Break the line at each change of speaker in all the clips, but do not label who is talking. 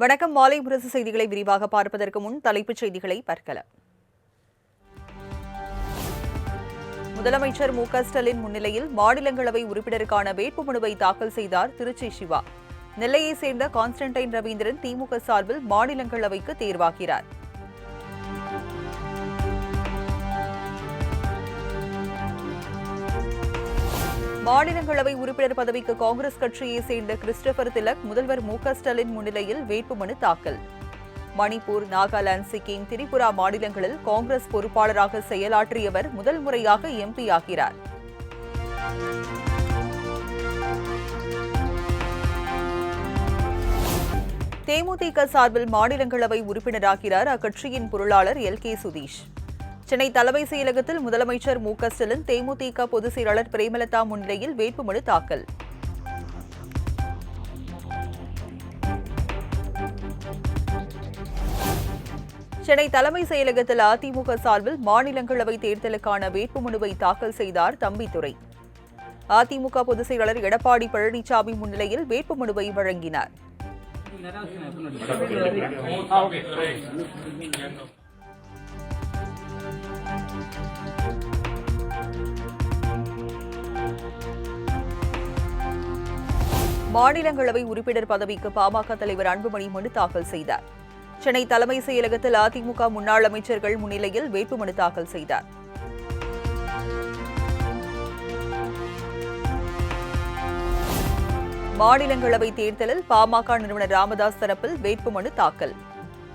வணக்கம். மாலை முரசு செய்திகளை விரிவாக பார்ப்பதற்கு முன் தலைப்புச் செய்திகளை பார்க்கலாம். முதலமைச்சர் மு.க.ஸ்டாலின் முன்னிலையில் மாநிலங்களவை உறுப்பினருக்கான வேட்புமனுவை தாக்கல் செய்தார் திருச்சி சிவா. நெல்லையை சேர்ந்த கான்ஸ்டன்டைன் ரவீந்திரன் திமுக சார்பில் மாநிலங்களவைக்கு தேர்வாகிறார். மாநிலங்களவை உறுப்பினர் பதவிக்கு காங்கிரஸ் கட்சியைச் சேர்ந்த கிறிஸ்டோபர் திலக் முதல்வர் மு.க.ஸ்டாலின் முன்னிலையில் வேட்புமனு தாக்கல். மணிப்பூர், நாகாலாந்து, சிக்கிம், திரிபுரா மாநிலங்களில் காங்கிரஸ் பொறுப்பாளராக செயலாற்றியவர் முதல் முறையாக எம்பி ஆகிறார். தேமுதிக சார்பில் மாநிலங்களவை உறுப்பினராகிறார் அக்கட்சியின் பொருளாளர் எல்.கே. சுதீஷ். சென்னை தலைமைச் செயலகத்தில் முதலமைச்சர் மு.க.ஸ்டாலின் தேமுதிக பொதுச் செயலாளர் பிரேமலதா முன்னிலையில் வேட்புமனு தாக்கல். சென்னை தலைமைச் செயலகத்தில் அதிமுக சார்பில் மாநிலங்களவை தேர்தலுக்கான வேட்புமனுவை தாக்கல் செய்தார் தம்பிதுரை. அதிமுக பொதுச் செயலாளர் எடப்பாடி பழனிசாமி முன்னிலையில் வேட்புமனுவை வழங்கினார். மாநிலங்களவை உறுப்பினர் பதவிக்கு பாமக தலைவர் அன்புமணி மனு தாக்கல் செய்தார். சென்னை தலைமைச் செயலகத்தில் அதிமுக முன்னாள் அமைச்சர்கள் முன்னிலையில் வேட்புமனு தாக்கல் செய்தார். மாநிலங்களவை தேர்தலில் பாமக நிறுவனர் ராமதாஸ் தரப்பில் வேட்புமனு தாக்கல்.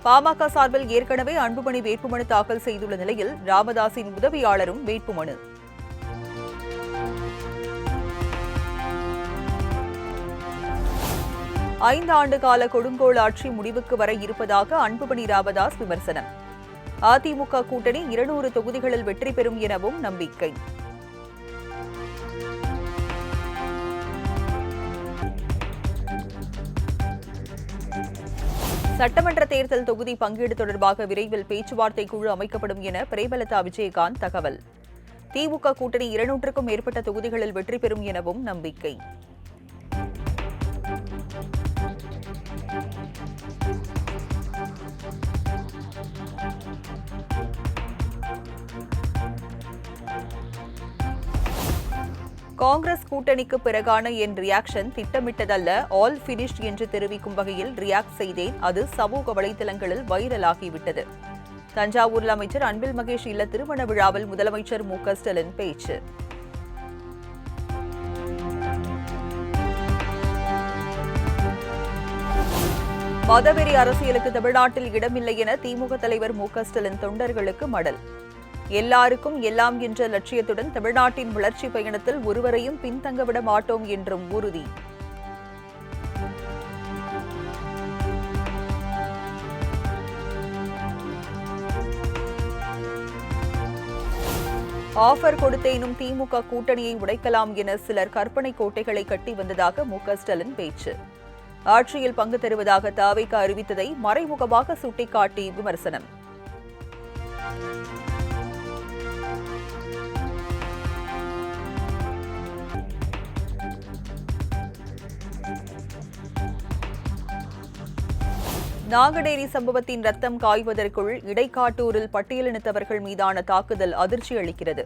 பாமக சார்பில் ஏற்கனவே அன்புமணி வேட்புமனு தாக்கல் செய்துள்ள நிலையில் ராமதாஸின் உதவியாளரும் வேட்புமனு. ஐந்து கால கொடுங்கோல் ஆட்சி முடிவுக்கு வர இருப்பதாக அன்புமணி ராமதாஸ் விமர்சனம். அதிமுக கூட்டணி 200 தொகுதிகளில் வெற்றி பெறும் எனவும் நம்பிக்கை. சட்டமன்ற தேர்தல் தொகுதி பங்கீடு தொடர்பாக விரைவில் பேச்சுவார்த்தை குழு அமைக்கப்படும் என பிரேமலதா விஜயகாந்த் தகவல். திமுக கூட்டணி 200க்கும் மேற்பட்ட தொகுதிகளில் வெற்றி பெறும் எனவும் நம்பிக்கை. காங்கிரஸ் கூட்டணிக்கு பிறகான என் ரியாக்ஷன் திட்டமிட்டதல்ல, ஆல் பினிஷ்ட் என்று தெரிவிக்கும் வகையில் ரியாக்ட் செய்தேன். அது சமூக வலைதளங்களில் வைரலாகிவிட்டது. தஞ்சாவூரில் அமைச்சர் அன்பில் மகேஷ் இல்ல திருமண விழாவில் முதலமைச்சர் மு.க.ஸ்டாலின் பேச்சு. மதவெறி அரசியலுக்கு தமிழ்நாட்டில் இடமில்லை என திமுக தலைவர் மு.க.ஸ்டாலின் தொண்டர்களுக்கு மடல். எல்லாருக்கும் எல்லாம் என்ற லட்சியத்துடன் தமிழ்நாட்டின் வளர்ச்சி பயணத்தில் ஒருவரையும் பின்தங்கவிட மாட்டோம் என்றும் உறுதி. ஆஃபர் கொடுத்தேனும் திமுக கூட்டணியை உடைக்கலாம் என சிலர் கற்பனை கோட்டைகளை கட்டி வந்ததாக மு.க.ஸ்டாலின் பேச்சு. ஆட்சியில் பங்கு தருவதாக தாவேக அறிவித்ததை மறைமுகமாக சுட்டிக்காட்டி விமர்சனம். நாங்குநேரி சம்பவத்தின் ரத்தம் காய்வதற்குள் இடைக்காட்டூரில் பட்டியலினத்தவர்கள் மீதான தாக்குதல் அதிர்ச்சி அளிக்கிறது.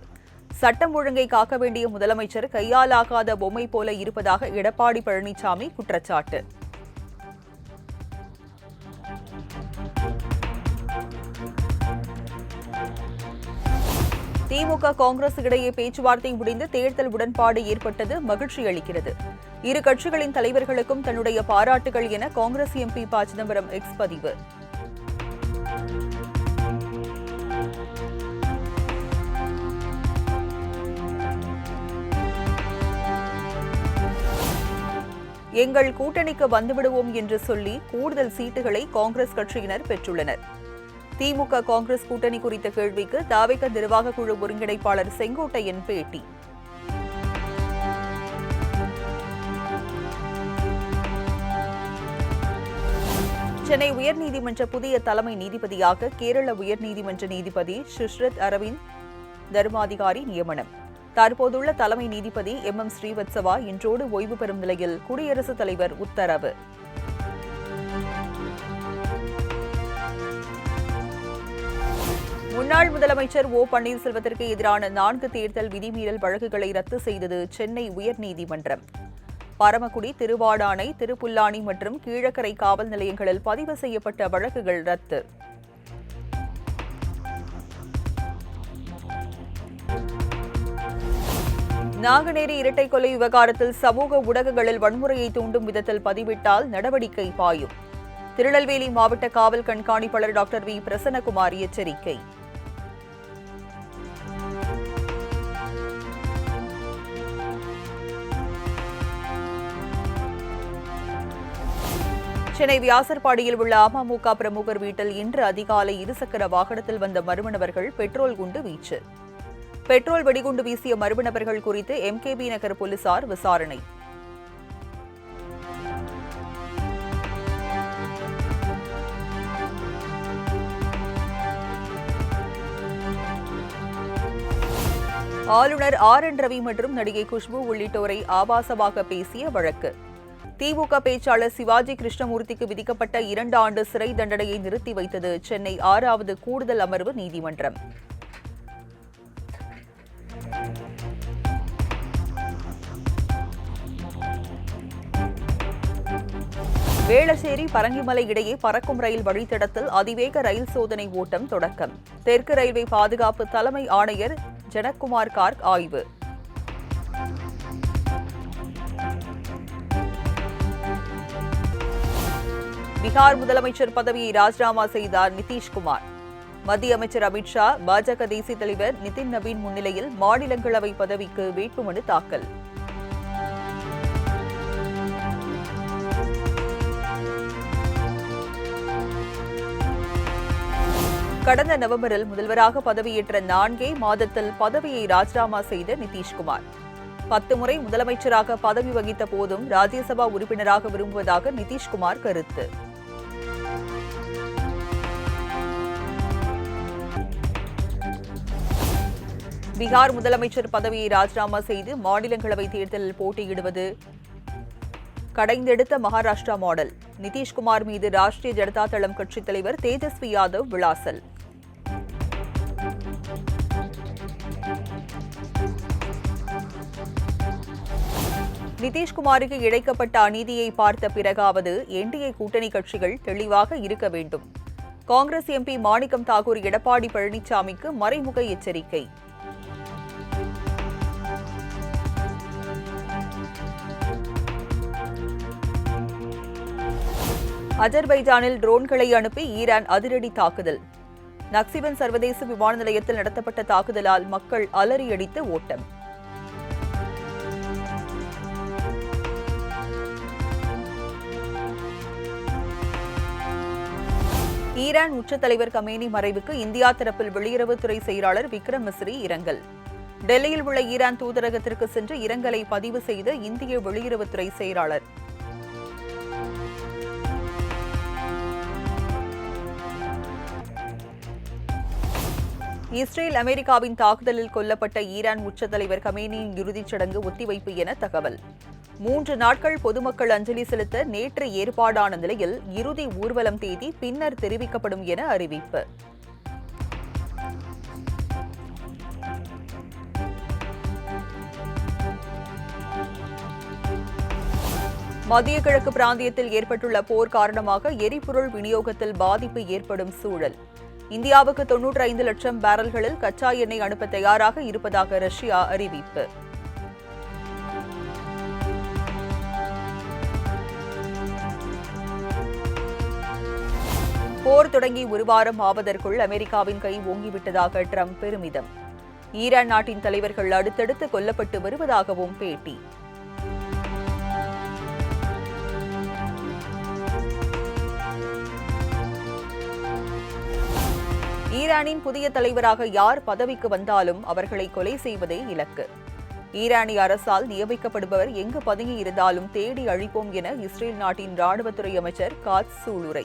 சட்டம் ஒழுங்கை காக்க வேண்டிய முதலமைச்சர் கையாலாகாத பொம்மை போல இருப்பதாக எடப்பாடி பழனிசாமி குற்றச்சாட்டு. திமுக காங்கிரஸ் இடையே பேச்சுவார்த்தை முடிந்து தேர்தல் உடன்பாடு ஏற்பட்டது மகிழ்ச்சி அளிக்கிறது. இரு கட்சிகளின் தலைவர்களுக்கும் தன்னுடைய பாராட்டுகள் என காங்கிரஸ் எம்பி ப. சிதம்பரம் எக்ஸ் பதிவு. எங்கள் கூட்டணிக்கு வந்துவிடுவோம் என்று சொல்லி கூடுதல் சீட்டுகளை காங்கிரஸ் கட்சியினர் பெற்றுள்ளனர். திமுக காங்கிரஸ் கூட்டணி குறித்த கேள்விக்கு தாவேக நிர்வாக குழு ஒருங்கிணைப்பாளர் செங்கோட்டையன் பேட்டி. சென்னை உயர்நீதிமன்ற புதிய தலைமை நீதிபதியாக கேரள உயர்நீதிமன்ற நீதிபதி சுஷ்ரத் அரவிந்த் தர்மாதிகாரி நியமனம். தற்போதுள்ள தலைமை நீதிபதி எம். ஸ்ரீவத்சவா இன்றோடு ஓய்வு பெறும் நிலையில் குடியரசுத் தலைவர் உத்தரவு. முன்னாள் முதலமைச்சர் ஓ பன்னீர்செல்வத்திற்கு எதிரான 4 தேர்தல் விதிமீறல் வழக்குகளை ரத்து செய்தது சென்னை உயர்நீதிமன்றம். பரமக்குடி, திருவாடானை, திருப்புல்லானி மற்றும் கீழக்கரை காவல் நிலையங்களில் பதிவு செய்யப்பட்ட வழக்குகள் ரத்து. நாங்குநேரி இரட்டை கொலை விவகாரத்தில் சமூக ஊடகங்களில் வன்முறையை தூண்டும் விதத்தில் பதிவிட்டால் நடவடிக்கை பாயும். திருநெல்வேலி மாவட்ட காவல் கண்காணிப்பாளர் டாக்டர் வி பிரசன்னகுமார் எச்சரிக்கை. சென்னை வியாசர்பாடியில் உள்ள அமமுக பிரமுகர் வீட்டில் இன்று அதிகாலை இருசக்கர வாகனத்தில் வந்த மர்ம நபர்கள் பெட்ரோல் குண்டு வீச்சு. பெட்ரோல் வெடிகுண்டு வீசிய மர்ம நபர்கள் குறித்து எம்கேபி நகர் போலீசார் விசாரணை. ஆளுநர் RN ரவி மற்றும் நடிகை குஷ்பு உள்ளிட்டோரை ஆபாசமாக பேசிய வழக்கு. திமுக பேச்சாளர் சிவாஜி கிருஷ்ணமூர்த்திக்கு விதிக்கப்பட்ட 2 ஆண்டு சிறை தண்டனையை நிறுத்தி வைத்தது சென்னை 6வது கூடுதல் அமர்வு நீதிமன்றம். வேளச்சேரி பரங்கிமலை இடையே பறக்கும் ரயில் வழித்தடத்தில் அதிவேக ரயில் சோதனை ஓட்டம் தொடக்கம். தெற்கு ரயில்வே பாதுகாப்பு தலைமை ஆணையர் ஜனக்குமார் கார்க் ஆய்வு. பீகார் முதலமைச்சர் பதவியை ராஜினாமா செய்தார் நிதிஷ்குமார். மத்திய அமைச்சர் அமித்ஷா, பாஜக தேசிய தலைவர் நிதின் நவீன் முன்னிலையில் மாநிலங்களவை பதவிக்கு வேட்புமனு தாக்கல். கடந்த நவம்பரில் முதல்வராக பதவியேற்ற 4 மாதத்தில் பதவியை ராஜினாமா செய்த நிதிஷ்குமார் 10 முறை முதலமைச்சராக பதவி வகித்த போதும் ராஜ்யசபா உறுப்பினராக விரும்புவதாக நிதிஷ்குமார் கருத்து. பீகார் முதலமைச்சர் பதவியை ராஜினாமா செய்து மாநிலங்களவை தேர்தலில் போட்டியிடுவது கடைந்தெடுத்த மகாராஷ்டிரா மாடல். நிதிஷ்குமார் மீது ராஷ்டிரிய ஜனதா தளம் கட்சித் தலைவர் தேஜஸ்வி யாதவ் விளாசல். நிதிஷ்குமாருக்கு இழைக்கப்பட்ட அநீதியை பார்த்த பிறகாவது என்டிஏ கூட்டணி கட்சிகள் தெளிவாக இருக்க வேண்டும். காங்கிரஸ் எம்பி மாணிக்கம் தாக்கூர் எடப்பாடி பழனிசாமிக்கு மறைமுக எச்சரிக்கை. அஜர்பைஜானில் ட்ரோன்களை அனுப்பி ஈரான் அதிரடி தாக்குதல். நக்சிவன் சர்வதேச விமான நிலையத்தில் நடத்தப்பட்ட தாக்குதலால் மக்கள் அலறியடித்து ஓட்டம். ஈரான் உச்ச தலைவர் கமேனி மறைவுக்கு இந்தியா தரப்பில் வெளியுறவுத்துறை செயலாளர் விக்ரம் மிஸ்ரி இரங்கல். டெல்லியில் உள்ள ஈரான் தூதரகத்திற்கு சென்று இரங்கலை பதிவு செய்த இந்திய வெளியுறவுத்துறை செயலாளர். இஸ்ரேல் அமெரிக்காவின் தாக்குதலில் கொல்லப்பட்ட ஈரான் உச்ச தலைவர் கமேனியின் இறுதிச் சடங்கு ஒத்திவைப்பு என தகவல். 3 நாட்கள் பொதுமக்கள் அஞ்சலி செலுத்த நேற்று ஏற்பாடான நிலையில் இறுதி ஊர்வலம் தேதி பின்னர் தெரிவிக்கப்படும் என அறிவிப்பு. மத்திய கிழக்கு பிராந்தியத்தில் ஏற்பட்டுள்ள போர் காரணமாக எரிபொருள் விநியோகத்தில் பாதிப்பு ஏற்படும் சூழல். இந்தியாவுக்கு 95 லட்சம் பேரல்களில் கச்சா எண்ணெய் அனுப்ப தயாராக இருப்பதாக ரஷ்யா அறிவிப்பு. போர் தொடங்கி 1 வாரம் ஆவதற்குள் அமெரிக்காவின் கை ஓங்கிவிட்டதாக ட்ரம்ப் பெருமிதம். ஈரான் நாட்டின் தலைவர்கள் அடுத்தடுத்து கொல்லப்பட்டு வருவதாகவும் பேட்டி. ஈரானின் புதிய தலைவராக யார் பதவிக்கு வந்தாலும் அவர்களை கொலை செய்வதே இலக்கு. ஈரானிய அரசால் நியமிக்கப்படுபவர் எங்கு பதுங்கி இருந்தாலும் தேடி அழிப்போம் என இஸ்ரேல் நாட்டின் ராணுவத்துறை அமைச்சர் காட்ஸ் சூளுரை.